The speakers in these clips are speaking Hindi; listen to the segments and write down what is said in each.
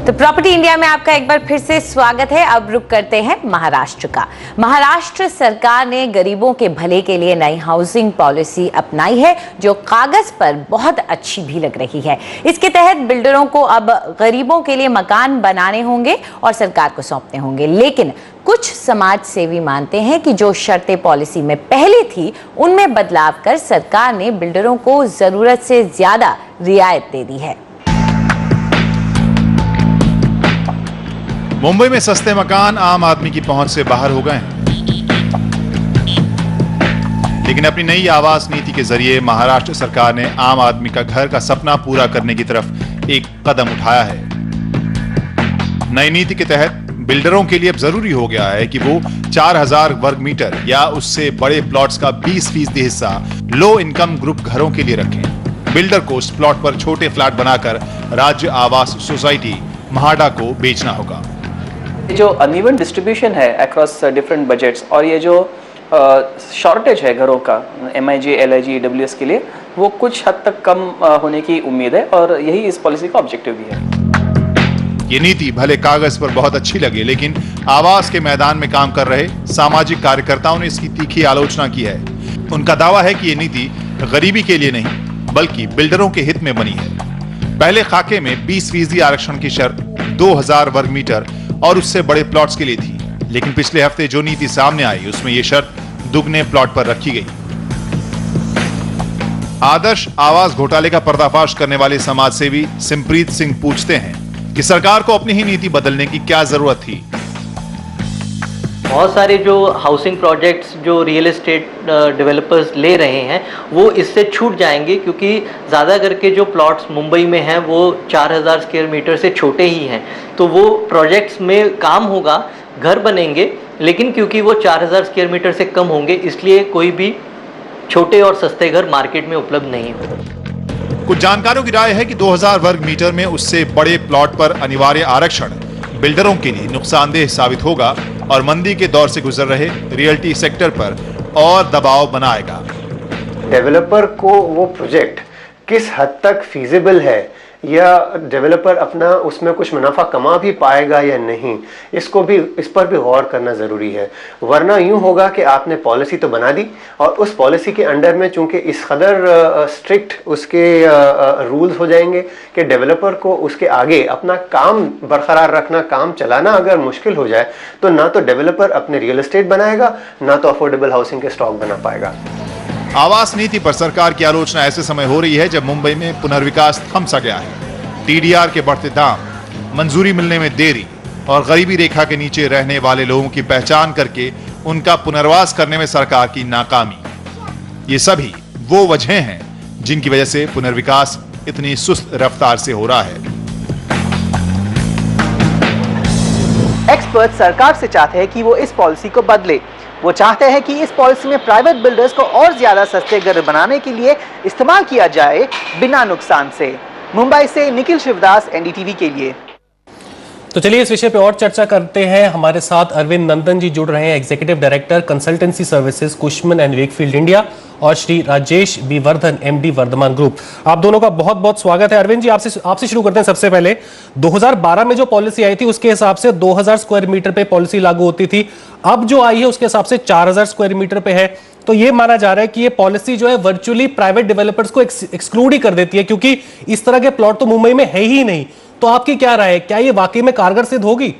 तो प्रॉपर्टी इंडिया में आपका एक बार फिर से स्वागत है। अब रुक करते हैं महाराष्ट्र का। महाराष्ट्र सरकार ने गरीबों के भले के लिए नई हाउसिंग पॉलिसी अपनाई है जो कागज पर बहुत अच्छी भी लग रही है। इसके तहत बिल्डरों को अब गरीबों के लिए मकान बनाने होंगे और सरकार को सौंपने होंगे, लेकिन कुछ समाज सेवी मानते हैं कि जो शर्तें पॉलिसी में पहले थी उनमें बदलाव कर सरकार ने बिल्डरों को जरूरत से ज्यादा रियायत दे दी है। मुंबई में सस्ते मकान आम आदमी की पहुंच से बाहर हो गए हैं, लेकिन अपनी नई आवास नीति के जरिए महाराष्ट्र सरकार ने आम आदमी का घर का सपना पूरा करने की तरफ एक कदम उठाया है। नई नीति के तहत बिल्डरों के लिए अब जरूरी हो गया है कि वो 4000 वर्ग मीटर या उससे बड़े प्लॉट्स का 20% हिस्सा लो इनकम ग्रुप घरों के लिए रखें। बिल्डर को उस प्लॉट पर छोटे फ्लैट बनाकर राज्य आवास सोसाइटी महाडा को बेचना होगा। जो अनइवन डिस्ट्रीब्यूशन है अक्रॉस डिफरेंट बजट्स और ये जो शॉर्टेज है घरों का MIG, LIG, EWS के लिए, वो कुछ हद तक कम होने की उम्मीद है और यही इस पॉलिसी का ऑब्जेक्टिव भी है। ये नीति भले कागज पर बहुत अच्छी लगे, लेकिन आवास के मैदान में काम कर रहे सामाजिक कार्यकर्ताओं ने इसकी तीखी आलोचना की है। उनका दावा है कि ये नीति गरीबी के लिए नहीं बल्कि बिल्डरों के हित में बनी है। पहले खाके में 20% आरक्षण की शर्त 2000 वर्ग मीटर और उससे बड़े प्लॉट्स के लिए थी, लेकिन पिछले हफ्ते जो नीति सामने आई उसमें यह शर्त दुगने प्लॉट पर रखी गई। आदर्श आवास घोटाले का पर्दाफाश करने वाले समाज सेवी सिमप्रीत सिंह पूछते हैं कि सरकार को अपनी ही नीति बदलने की क्या जरूरत थी। बहुत सारे जो हाउसिंग प्रोजेक्ट्स जो रियल एस्टेट डेवलपर्स ले रहे हैं वो इससे छूट जाएंगे, क्योंकि ज़्यादा करके जो प्लॉट्स मुंबई में हैं वो 4000 स्क्वायर मीटर से छोटे ही हैं। तो वो प्रोजेक्ट्स में काम होगा, घर बनेंगे, लेकिन क्योंकि वो 4000 स्क्वायर मीटर से कम होंगे इसलिए कोई भी छोटे और सस्ते घर मार्केट में उपलब्ध नहीं होंगे। कुछ जानकारों की राय है कि 2000 वर्ग मीटर में उससे बड़े प्लॉट पर अनिवार्य आरक्षण बिल्डरों के लिए नुकसानदेह साबित होगा और मंदी के दौर से गुजर रहे रियल्टी सेक्टर पर और दबाव बनाएगा। डेवलपर को वो प्रोजेक्ट किस हद तक फीजिबल है या डेवलपर अपना उसमें कुछ मुनाफा कमा भी पाएगा या नहीं, इस पर भी गौर करना ज़रूरी है। वरना यूं होगा कि आपने पॉलिसी तो बना दी और उस पॉलिसी के अंडर में चूंकि इस कदर स्ट्रिक्ट उसके रूल्स हो जाएंगे कि डेवलपर को उसके आगे अपना काम बरकरार रखना, काम चलाना अगर मुश्किल हो जाए तो ना तो डेवलपर अपने रियल एस्टेट बनाएगा, ना तो अफोर्डेबल हाउसिंग के स्टॉक बना पाएगा। आवास नीति पर सरकार की आलोचना ऐसे समय हो रही है जब मुंबई में पुनर्विकास थम सा गया है। TDR के बढ़ते दाम, मंजूरी मिलने में देरी और गरीबी रेखा के नीचे रहने वाले लोगों की पहचान करके उनका पुनर्वास करने में सरकार की नाकामी, ये सभी वो वजह हैं जिनकी वजह से पुनर्विकास इतनी सुस्त रफ्तार से हो रहा है। एक्सपर्ट सरकार से चाहते हैं कि वो इस पॉलिसी को बदले। वो चाहते हैं कि इस पॉलिसी में प्राइवेट बिल्डर्स को और ज्यादा सस्ते घर बनाने के लिए इस्तेमाल किया जाए बिना नुकसान से। मुंबई से निखिल शिवदास, NDTV के लिए। तो चलिए इस विषय पे और चर्चा करते हैं। हमारे साथ अरविंद नंदन जी जुड़ रहे हैं, executive director consultancy services Cushman and Wakefield India, और Shri Rajesh B Vardhan, MD Vardhman group. आप दोनों का बहुत बहुत स्वागत है। अरविंद जी, आपसे शुरू करते हैं। सबसे पहले 2012 में जो पॉलिसी आई थी उसके हिसाब से 2000 स्क्वायर मीटर पे पॉलिसी लागू होती थी। अब जो आई है उसके हिसाब से 4000 स्क्वायर मीटर पे है। तो ये माना जा रहा है कि ये पॉलिसी जो है वर्चुअली प्राइवेट डेवलपर्स को एक्सक्लूड ही कर देती है, क्योंकि इस तरह के प्लॉट तो मुंबई में है ही नहीं। तो आपकी क्या राय है, क्या ये वाकई में कारगर सिद्ध होगी?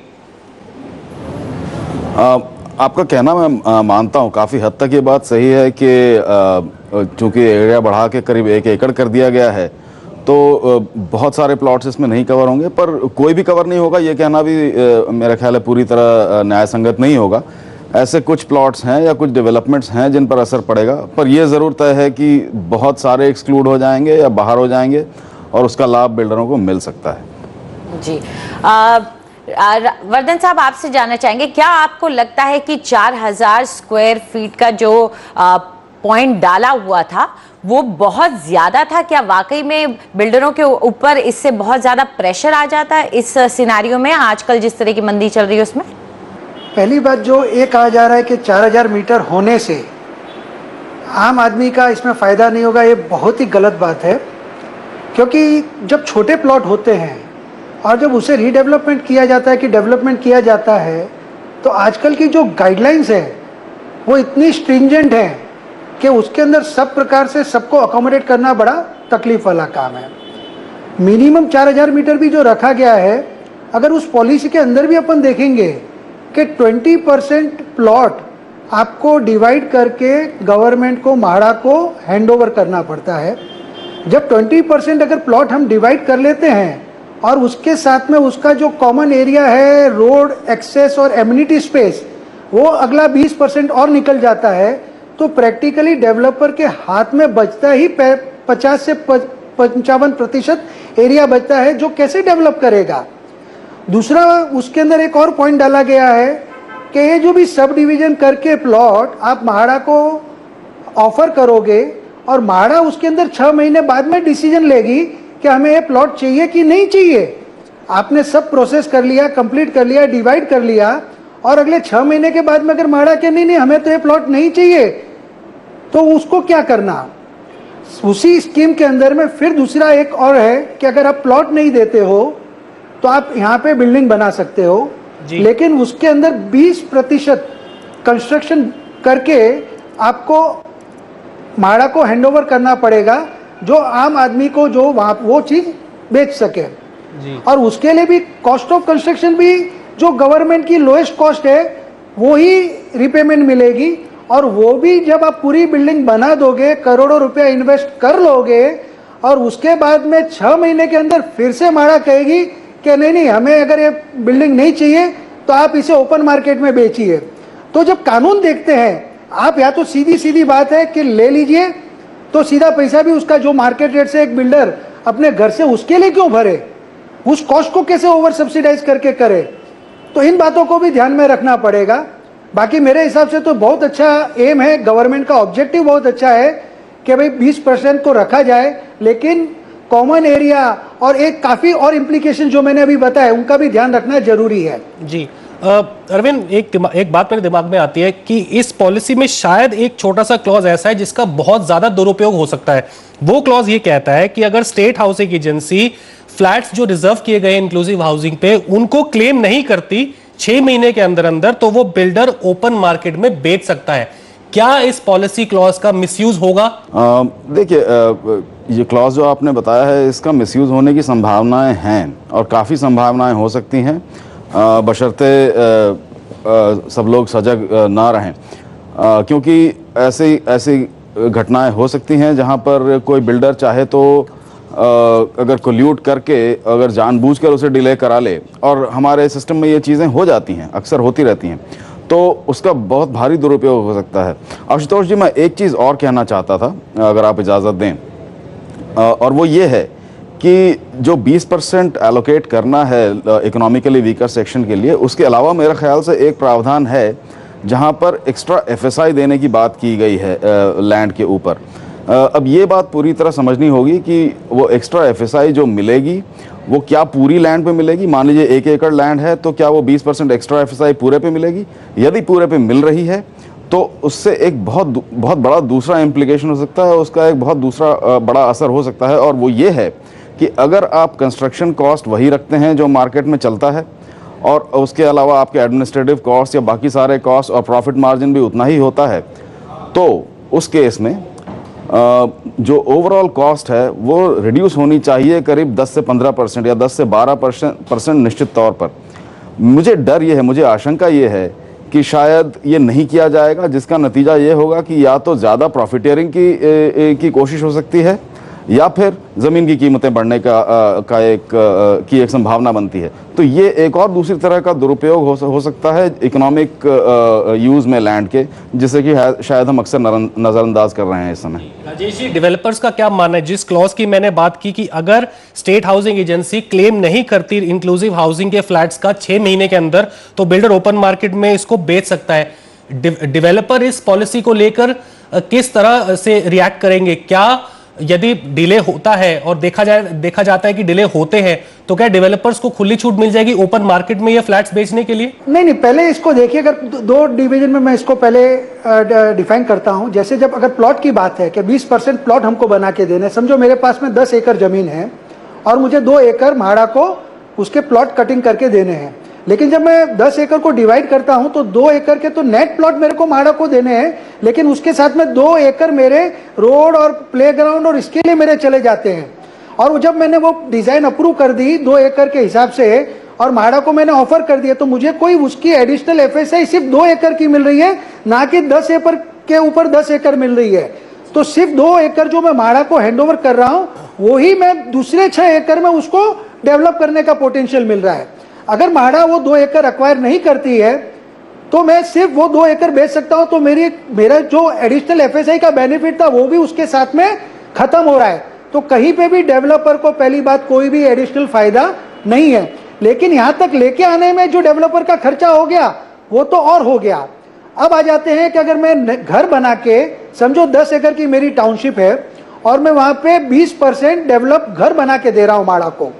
आपका कहना मैं मानता हूं, काफ़ी हद तक ये बात सही है कि चूंकि एरिया बढ़ा के करीब 1 एकड़ कर दिया गया है तो बहुत सारे प्लॉट्स इसमें नहीं कवर होंगे, पर कोई भी कवर नहीं होगा ये कहना भी मेरा ख्याल है पूरी तरह न्याय संगत नहीं होगा। ऐसे कुछ प्लॉट्स हैं या कुछ डेवलपमेंट्स हैं जिन पर असर पड़ेगा, पर यह ज़रूर तय है कि बहुत सारे एक्सक्लूड हो जाएंगे या बाहर हो जाएंगे और उसका लाभ बिल्डरों को मिल सकता है। जी वर्धन साहब, आपसे जानना चाहेंगे, क्या आपको लगता है कि 4000 स्क्वायर फीट का जो पॉइंट डाला हुआ था वो बहुत ज्यादा था? क्या वाकई में बिल्डरों के ऊपर इससे बहुत ज्यादा प्रेशर आ जाता है इस सिनारियो में, आजकल जिस तरह की मंदी चल रही है उसमें? पहली बात, जो ये कहा जा रहा है कि 4000 मीटर होने से आम आदमी का इसमें फायदा नहीं होगा, ये बहुत ही गलत बात है। क्योंकि जब छोटे प्लॉट होते हैं और जब उसे रीडेवलपमेंट किया जाता है कि डेवलपमेंट किया जाता है, तो आजकल की जो गाइडलाइंस है वो इतनी स्ट्रिंजेंट है कि उसके अंदर सब प्रकार से सबको अकोमोडेट करना बड़ा तकलीफ वाला काम है। मिनिमम 4000 मीटर भी जो रखा गया है, अगर उस पॉलिसी के अंदर भी अपन देखेंगे कि 20% प्लॉट आपको डिवाइड करके गवर्नमेंट को, म्हाडा को हैंड ओवर करना पड़ता है। जब 20% अगर प्लॉट हम डिवाइड कर लेते हैं और उसके साथ में उसका जो कॉमन एरिया है, रोड एक्सेस और एम्यूनिटी स्पेस, वो अगला 20% और निकल जाता है, तो प्रैक्टिकली डेवलपर के हाथ में बचता ही 50 से 55% एरिया बचता है, जो कैसे डेवलप करेगा। दूसरा, उसके अंदर एक और पॉइंट डाला गया है कि ये जो भी सब डिवीजन करके प्लॉट आप म्हाडा को ऑफर करोगे और म्हाडा उसके अंदर 6 महीने बाद में डिसीजन लेगी कि हमें ये प्लॉट चाहिए कि नहीं चाहिए। आपने सब प्रोसेस कर लिया, कंप्लीट कर लिया, डिवाइड कर लिया, और अगले 6 महीने के बाद में अगर म्हाडा के नहीं हमें तो ये प्लॉट नहीं चाहिए, तो उसको क्या करना। उसी स्कीम के अंदर में फिर दूसरा एक और है कि अगर आप प्लॉट नहीं देते हो तो आप यहाँ पे बिल्डिंग बना सकते हो, लेकिन उसके अंदर 20% कंस्ट्रक्शन करके आपको म्हाडा को हैंडओवर करना पड़ेगा, जो आम आदमी को जो वहाँ वो चीज़ बेच सके। और उसके लिए भी कॉस्ट ऑफ कंस्ट्रक्शन भी जो गवर्नमेंट की लोएस्ट कॉस्ट है वो ही रिपेमेंट मिलेगी, और वो भी जब आप पूरी बिल्डिंग बना दोगे, करोड़ों रुपया इन्वेस्ट कर लोगे, और उसके बाद में 6 महीने के अंदर फिर से म्हाडा कहेगी कि नहीं हमें अगर ये बिल्डिंग नहीं चाहिए तो आप इसे ओपन मार्केट में बेचिए। तो जब कानून देखते हैं आप, या तो सीधी बात है कि ले लीजिए, तो सीधा पैसा भी उसका जो मार्केट रेट से एक बिल्डर अपने घर से उसके लिए क्यों भरे, उस कॉस्ट को कैसे ओवर सब्सिडाइज करके करे। तो इन बातों को भी ध्यान में रखना पड़ेगा। बाकी मेरे हिसाब से तो बहुत अच्छा एम है, गवर्नमेंट का ऑब्जेक्टिव बहुत अच्छा है कि भाई 20% को रखा जाए, लेकिन कॉमन एरिया और एक काफ़ी और इम्प्लीकेशन जो मैंने अभी बताया उनका भी ध्यान रखना जरूरी है। जी अरविंद, एक बात मेरे दिमाग में आती है कि इस पॉलिसी में शायद एक छोटा सा क्लॉज ऐसा है जिसका बहुत ज्यादा दुरुपयोग हो सकता है। वो क्लॉज ये कहता है कि अगर स्टेट हाउसिंग एजेंसी फ्लैट्स जो रिजर्व किए गए इंक्लूसिव हाउसिंग पे उनको क्लेम नहीं करती 6 महीने के अंदर अंदर, तो वो बिल्डर ओपन मार्केट में बेच सकता है। क्या इस पॉलिसी क्लॉज का मिसयूज होगा? देखिए, ये क्लॉज जो आपने बताया है इसका मिसयूज होने की संभावनाएं हैं, और काफ़ी संभावनाएं हो सकती हैं, बशर्ते सब लोग सजग ना रहें, क्योंकि ऐसी घटनाएं हो सकती हैं जहां पर कोई बिल्डर चाहे तो अगर कोल्यूट करके अगर जानबूझकर उसे डिले करा ले, और हमारे सिस्टम में ये चीज़ें हो जाती हैं, अक्सर होती रहती हैं, तो उसका बहुत भारी दुरुपयोग हो सकता है। आशुतोष जी, मैं एक चीज़ और कहना चाहता था, अगर आप इजाज़त दें, और वो ये है कि जो 20% एलोकेट करना है इकोनॉमिकली वीकर सेक्शन के लिए, उसके अलावा मेरे ख्याल से एक प्रावधान है जहां पर एक्स्ट्रा एफएसआई देने की बात की गई है लैंड के ऊपर। अब ये बात पूरी तरह समझनी होगी कि वो एक्स्ट्रा एफएसआई जो मिलेगी वो क्या पूरी लैंड पे मिलेगी। मान लीजिए 1 एकड़ लैंड है तो क्या वो 20% एक्स्ट्रा एफएसआई पूरे पे मिलेगी? यदि पूरे पे मिल रही है तो उससे एक बहुत बड़ा दूसरा इम्प्लीकेशन हो सकता है, उसका एक बहुत दूसरा बड़ा असर हो सकता है, और वो ये है कि अगर आप कंस्ट्रक्शन कॉस्ट वही रखते हैं जो मार्केट में चलता है, और उसके अलावा आपके एडमिनिस्ट्रेटिव कॉस्ट या बाकी सारे कॉस्ट और प्रॉफिट मार्जिन भी उतना ही होता है, तो उस केस में जो ओवरऑल कॉस्ट है वो रिड्यूस होनी चाहिए करीब 10 से 15% या 10 से 12% निश्चित तौर पर। मुझे डर ये है, मुझे आशंका ये है कि शायद ये नहीं किया जाएगा, जिसका नतीजा ये होगा कि या तो ज़्यादा प्रॉफिटियरिंग की कोशिश हो सकती है, या फिर ज़मीन की कीमतें बढ़ने की एक संभावना बनती है। तो ये एक और दूसरी तरह का दुरुपयोग हो सकता है इकोनॉमिक यूज़ में लैंड के, जिसे कि शायद हम अक्सर नज़रअंदाज कर रहे हैं इस समय। राजेश जी, डेवलपर्स का क्या मानना है? जिस क्लॉज की मैंने बात की कि अगर स्टेट हाउसिंग एजेंसी क्लेम नहीं करती इंक्लूसिव हाउसिंग के फ्लैट्स का 6 महीने के अंदर, तो बिल्डर ओपन मार्केट में इसको बेच सकता है। डेवलपर इस पॉलिसी को लेकर किस तरह से रिएक्ट करेंगे? क्या यदि डिले होता है और देखा जाता है कि डिले होते हैं, तो क्या डेवलपर्स को खुली छूट मिल जाएगी ओपन मार्केट में ये फ्लैट्स बेचने के लिए? नहीं, पहले इसको देखिए, अगर 2 डिवीजन में मैं इसको पहले डिफाइन करता हूं। जैसे जब अगर प्लॉट की बात है कि 20% प्लॉट हमको बना के देने, समझो मेरे पास में 10 एकड़ जमीन है और मुझे 2 एकड़ म्हाडा को उसके प्लॉट कटिंग करके देने हैं। लेकिन जब मैं 10 एकड़ को डिवाइड करता हूं तो 2 एकड़ के तो नेट प्लॉट मेरे को म्हाडा को देने हैं, लेकिन उसके साथ में 2 एकड़ मेरे रोड और प्लेग्राउंड और इसके लिए मेरे चले जाते हैं। और जब मैंने वो डिजाइन अप्रूव कर दी 2 एकड़ के हिसाब से और म्हाडा को मैंने ऑफर कर दिया, तो मुझे कोई उसकी एडिशनल एफएसआई सिर्फ 2 एकड़ की मिल रही है, ना कि 10 एकड़ के ऊपर 10 एकड़ मिल रही है। तो सिर्फ 2 एकड़ जो मैं म्हाडा को हैंडओवर कर रहा हूं, वही मैं दूसरे 6 एकड़ में उसको डेवलप करने का पोटेंशियल मिल रहा है। अगर म्हाडा वो 2 एकड़ एक्वायर नहीं करती है तो मैं सिर्फ वो 2 एकड़ बेच सकता हूं, तो मेरा जो एडिशनल एफएसआई का बेनिफिट था वो भी उसके साथ में खत्म हो रहा है। तो कहीं पे भी डेवलपर को पहली बात कोई भी एडिशनल फायदा नहीं है। लेकिन यहां तक लेके आने में जो डेवलपर का खर्चा हो गया वो तो और हो गया। अब आ जाते हैं कि अगर मैं घर बना के, समझो 10 एकड़ की मेरी टाउनशिप है और मैं वहां पे 20% डेवलप घर बना के दे रहा हूं म्हाडा को,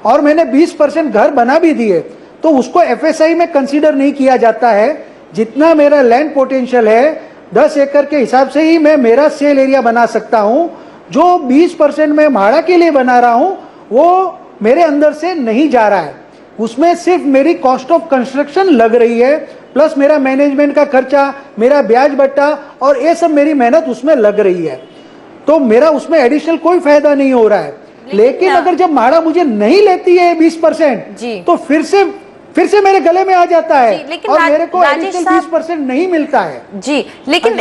और मैंने 20% घर बना भी दिए, तो उसको एफएसआई में कंसीडर नहीं किया जाता है। जितना मेरा लैंड पोटेंशियल है 10 एकड़ के हिसाब से ही मैं मेरा सेल एरिया बना सकता हूं। जो 20% मैं म्हाडा के लिए बना रहा हूं वो मेरे अंदर से नहीं जा रहा है, उसमें सिर्फ मेरी कॉस्ट ऑफ कंस्ट्रक्शन लग रही है, प्लस मेरा मैनेजमेंट का खर्चा, मेरा ब्याज बट्टा और ये सब मेरी मेहनत उसमें लग रही है। तो मेरा उसमें एडिशनल कोई फायदा नहीं हो रहा है। लेकिन अगर जब म्हाडा मुझे नहीं लेती है 20%, तो फिर से मेरे गले में आ जाता है और मेरे को एडिशनल 20% नहीं मिलता है। जी, लेकिन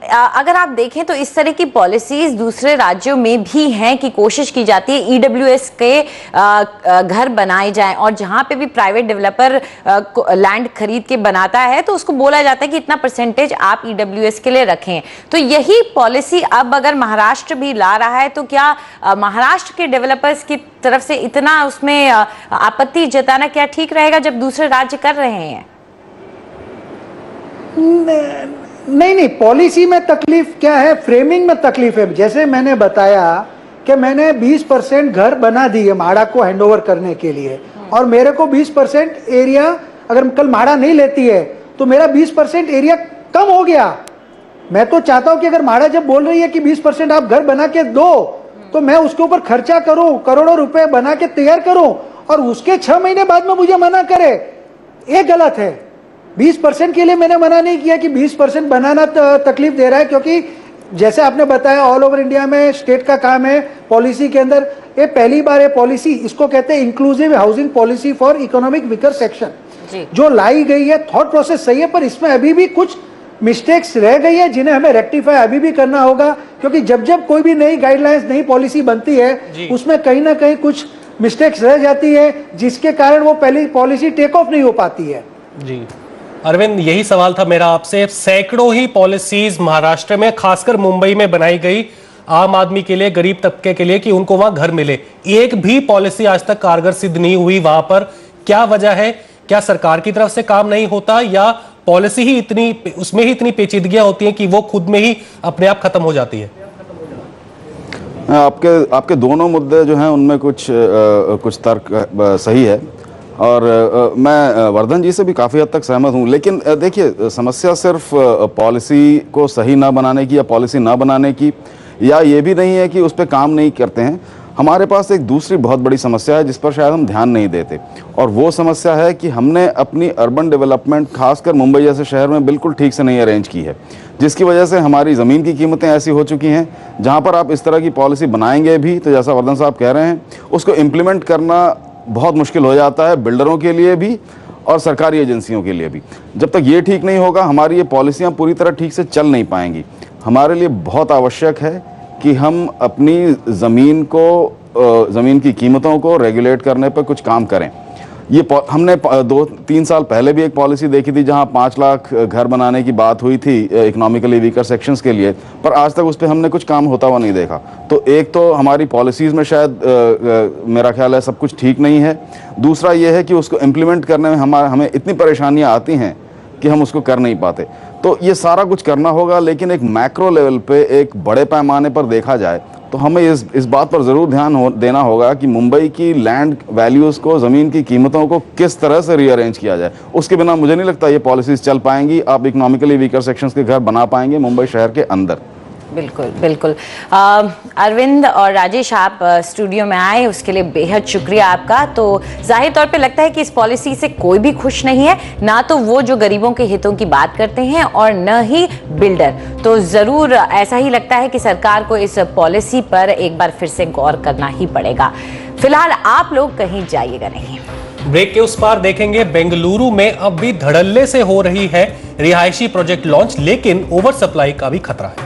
अगर आप देखें तो इस तरह की पॉलिसीज दूसरे राज्यों में भी हैं कि कोशिश की जाती है ईडब्ल्यूएस के घर बनाए जाएं, और जहां पे भी प्राइवेट डेवलपर लैंड खरीद के बनाता है तो उसको बोला जाता है कि इतना परसेंटेज आप ईडब्ल्यूएस के लिए रखें। तो यही पॉलिसी अब अगर महाराष्ट्र भी ला रहा है तो क्या महाराष्ट्र के डेवलपर्स की तरफ से इतना उसमें आपत्ति जताना क्या ठीक रहेगा जब दूसरे राज्य कर रहे हैं? नहीं, पॉलिसी में तकलीफ क्या है, फ्रेमिंग में तकलीफ है। जैसे मैंने बताया कि मैंने 20% घर बना दिए म्हाडा को हैंडओवर करने के लिए, और मेरे को 20% एरिया, अगर कल म्हाडा नहीं लेती है तो मेरा 20% एरिया कम हो गया। मैं तो चाहता हूं कि अगर म्हाडा जब बोल रही है कि 20% आप घर बना के दो, तो मैं उसके ऊपर खर्चा करूं, करोड़ों रुपए बना के तैयार करूं, और उसके 6 महीने बाद में मुझे मना करे, ये गलत है। 20% के लिए मैंने मना नहीं किया कि 20% बनाना तकलीफ दे रहा है, क्योंकि जैसे आपने बताया ऑल ओवर इंडिया में स्टेट का काम है पॉलिसी के अंदर। ये पहली बार है पॉलिसी, इसको कहते हैं inclusive housing policy for economic weaker section, जो लाई गई है। थॉट प्रोसेस सही है, पर इसमें अभी भी कुछ मिस्टेक्स रह गई है जिन्हें हमें रेक्टिफाई अभी भी करना होगा, क्योंकि जब कोई भी नई गाइडलाइंस, नई पॉलिसी बनती है उसमें कहीं ना कहीं कुछ मिस्टेक्स रह जाती है, जिसके कारण वो पहली पॉलिसी टेक ऑफ नहीं हो पाती है। जी अरविंद, यही सवाल था मेरा आपसे। सैकड़ों ही पॉलिसीज महाराष्ट्र में, खासकर मुंबई में बनाई गई आम आदमी के लिए, गरीब तबके के लिए कि उनको वहां घर मिले, एक भी पॉलिसी आज तक कारगर सिद्ध नहीं हुई वहां पर। क्या वजह है? क्या सरकार की तरफ से काम नहीं होता, या पॉलिसी ही इतनी, उसमें ही इतनी पेचीदगियां होती हैं कि वो खुद में ही अपने आप खत्म हो जाती है? आपके दोनों मुद्दे जो हैं उनमें कुछ तर्क सही है, और मैं वर्धन जी से भी काफ़ी हद तक सहमत हूँ। लेकिन देखिए, समस्या सिर्फ पॉलिसी को सही ना बनाने की या पॉलिसी ना बनाने की, या ये भी नहीं है कि उस पर काम नहीं करते हैं। हमारे पास एक दूसरी बहुत बड़ी समस्या है जिस पर शायद हम ध्यान नहीं देते, और वो समस्या है कि हमने अपनी अर्बन डेवलपमेंट खासकर मुंबई जैसे शहर में बिल्कुल ठीक से नहीं अरेंज की है, जिसकी वजह से हमारी ज़मीन की कीमतें ऐसी हो चुकी हैं जहाँ पर आप इस तरह की पॉलिसी बनाएंगे भी तो जैसा वर्धन साहब कह रहे हैं, उसको इम्प्लीमेंट करना बहुत मुश्किल हो जाता है, बिल्डरों के लिए भी और सरकारी एजेंसियों के लिए भी। जब तक ये ठीक नहीं होगा, हमारी ये पॉलिसियाँ पूरी तरह ठीक से चल नहीं पाएंगी। हमारे लिए बहुत आवश्यक है कि हम अपनी ज़मीन की कीमतों को रेगुलेट करने पर कुछ काम करें। ये हमने 2-3 साल पहले भी एक पॉलिसी देखी थी जहां 5 लाख घर बनाने की बात हुई थी इकोनॉमिकली वीकर सेक्शंस के लिए, पर आज तक उस पर हमने कुछ काम होता हुआ नहीं देखा। तो एक तो हमारी पॉलिसीज़ में शायद मेरा ख्याल है सब कुछ ठीक नहीं है। दूसरा ये है कि उसको इम्प्लीमेंट करने में हमें इतनी परेशानियाँ आती हैं कि हम उसको कर नहीं पाते। तो ये सारा कुछ करना होगा, लेकिन एक मैक्रो लेवल पे, एक बड़े पैमाने पर देखा जाए तो हमें इस बात पर ज़रूर ध्यान देना होगा कि मुंबई की लैंड वैल्यूज़ को, ज़मीन की कीमतों को किस तरह से रीअरेंज किया जाए। उसके बिना मुझे नहीं लगता ये पॉलिसीज़ चल पाएंगी। आप इकोनॉमिकली वीकर सेक्शंस के घर बना पाएंगे मुंबई शहर के अंदर। बिल्कुल बिल्कुल। अरविंद और राजेश, आप स्टूडियो में आए उसके लिए बेहद शुक्रिया आपका। तो जाहिर तौर पे लगता है कि इस पॉलिसी से कोई भी खुश नहीं है, ना तो वो जो गरीबों के हितों की बात करते हैं और न ही बिल्डर। तो जरूर ऐसा ही लगता है कि सरकार को इस पॉलिसी पर एक बार फिर से गौर करना ही पड़ेगा। फिलहाल आप लोग कहीं जाइएगा नहीं। ब्रेक के उस पार देखेंगे, बेंगलुरु में अब भी धड़ल्ले से हो रही है रिहायशी प्रोजेक्ट लॉन्च, लेकिन ओवर सप्लाई का भी खतरा है।